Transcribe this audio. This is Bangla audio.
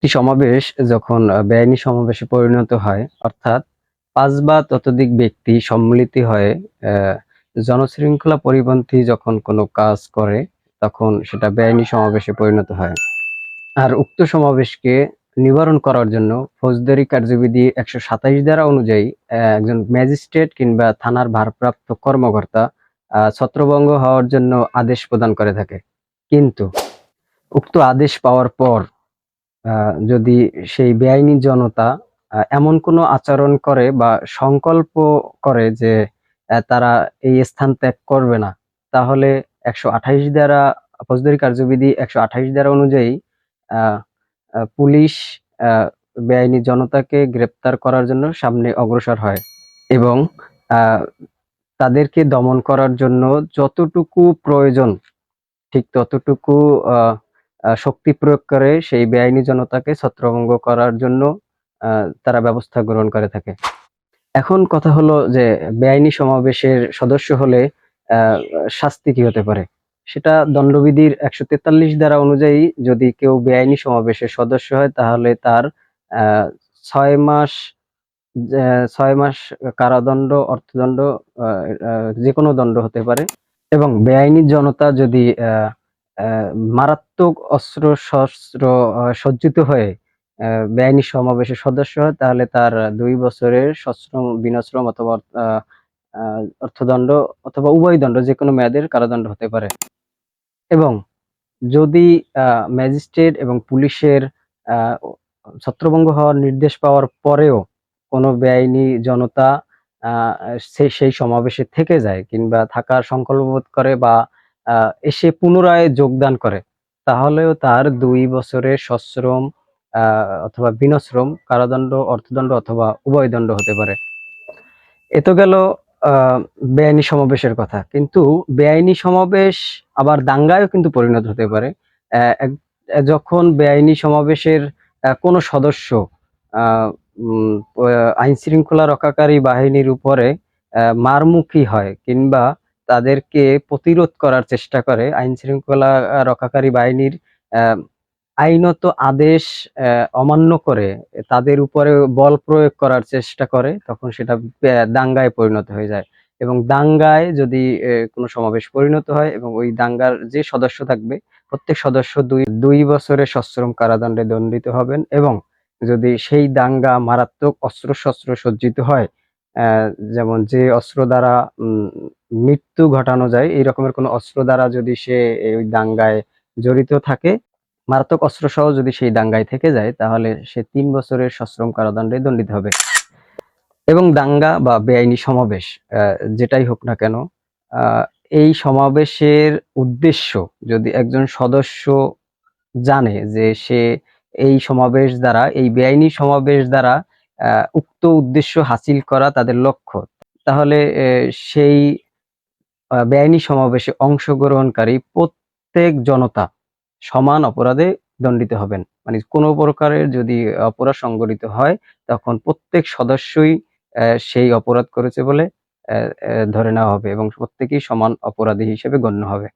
একটি সমাবেশ যখন বেআইনি সমাবেশে পরিণত হয়, অর্থাৎ ৫ বা ততোধিক ব্যক্তি সম্মিলিত হয়ে জনশৃঙ্খলা পরিপন্থী যখন কোনো কাজ করে, তখন সেটা বেআইনি সমাবেশে পরিণত হয়। আর উক্ত সমাবেশকে নিবারণ করার জন্য ফৌজদারি কার্যবিধি ১২৭ ধারা অনুযায়ী একজন ম্যাজিস্ট্রেট কিংবা থানার ভারপ্রাপ্ত কর্মকর্তা ছত্রভঙ্গ হওয়ার জন্য আদেশ প্রদান করে থাকে। কিন্তু উক্ত আদেশ পাওয়ার পর যদি সেই বেআইনি জনতা এমন কোনো আচরণ করে বা সংকল্প করে যে তারা এই স্থান ত্যাগ করবে না, তাহলে ১২৮ ধারা ফৌজদারি কার্যবিধি ১২৮ ধারা অনুযায়ী আ আ পুলিশ আ বেআইনি জনতাকে গ্রেপ্তার করার জন্য সামনে অগ্রসর হয় এবং আ তাদেরকে দমন করার জন্য যতটুকু প্রয়োজন ঠিক ততটুকু আ আ শক্তি প্রয়োগ করে সেই বেআইনি জনতাকে ছত্রভঙ্গ করার জন্য আ তারা ব্যবস্থা গ্রহণ করে থাকে। এখন কথা হলো যে বেআইনি সমাবেশের সদস্য হলে আ শাস্তি কি হতে পারে? সেটা দণ্ডবিধির ১৪৩ ধারা অনুযায়ী যদি কেউ বেআইনি সমাবেশের সদস্য হয় তাহলে তার আ ৬ মাস ৬ মাস কারাদণ্ড, অর্থদণ্ড আ আ যেকোনো দণ্ড হতে পারে এবং বেআইনি জনতা যদি আ মারাত্মক অস্ত্র-শস্ত্র সজ্জিত হয়ে বেআইনি সমাবেশের সদস্য হয় তাহলে তার ২ বছরের সশ্রম, বিনাশ্রম অথবা আ আ অর্থদণ্ড অথবা উভয় দণ্ড যেকোনো মেয়াদের কারাদণ্ড হতে পারে। এবং যদি আ ম্যাজিস্ট্রেট এবং পুলিশের আ ও ছত্রভঙ্গ হওয়ার নির্দেশ পাওয়ার পরেও কোনো বেআইনি জনতা আ সেই সমাবেশে থেকে যায় কিংবা থাকার সংকল্পবোধ করে বা আ এসে পুনরায় যোগদান করে, তাহলেও তার ২ বছরের সশ্রম আ অথবা বিনাশ্রম কারাদণ্ড, অর্থদণ্ড অথবা উভয় দণ্ড হতে পারে। এ তো গেল আ বেআইনি সমাবেশের কথা। কিন্তু বেআইনি সমাবেশ আবার দাঙ্গায়ও কিন্তু পরিণত হতে পারে। অ্যা এক যখন বেআইনি সমাবেশের কোনো সদস্য আ উম প আইনশৃঙ্খলা রক্ষাকারী বাহিনীর উপরে মারমুখী হয় কিংবা তাদেরকে প্রতিরোধ করার চেষ্টা করে, আইনশৃঙ্খলা রক্ষাকারী বাহিনীর অ্যা আইনত আদেশ অমান্য করে তাদের উপরে বল প্রয়োগ করার চেষ্টা করে, তখন সেটা দাঙ্গায় পরিণত হয়ে যায়। এবং দাঙ্গায় যদি কোনো সমাবেশ পরিণত হয় এবং ওই দাঙ্গার যে সদস্য থাকবে, প্রত্যেক সদস্য ২ বছরের সশ্রম কারাদণ্ডে দণ্ডিত হবেন এবং যদি সেই দাঙ্গা মারাত্মক অস্ত্র-শস্ত্র সজ্জিত হয়, অ্যা যেমন যে অস্ত্র দ্বারা মৃত্যু ঘটানো যায়, এই রকমের কোনো অস্ত্র দ্বারা যদি সে ওই দাঙ্গায় জড়িত থাকে, মারাত্মক অস্ত্রসহ যদি সেই দাঙ্গায় থেকে যায়, তাহলে সে ৩ বছরের সশ্রম কারাদণ্ডে দণ্ডিত হবে। এবং দাঙ্গা বা বেআইনি সমাবেশ যেটাই হোক না কেন, আ এই সমাবেশের উদ্দেশ্য যদি একজন সদস্য জানে যে সে এই সমাবেশ দ্বারা, এই বেআইনি সমাবেশ দ্বারা আ উক্ত উদ্দেশ্য হাসিল করা তাদের লক্ষ্য, তাহলে সেই বেআইনি সমাবেশে অংশগ্রহণকারী প্রত্যেক জনতা সমান অপরাধে দণ্ডিত হবেন। মানে কোন প্রকারের যদি অপরাধ সংঘটিত হয়, তখন প্রত্যেক সদস্যই সেই অপরাধ করেছে বলে অ্যা অ্যা ধরে নেওয়া হবে এবং প্রত্যেকেই সমান অপরাধী হিসেবে গণ্য হবে।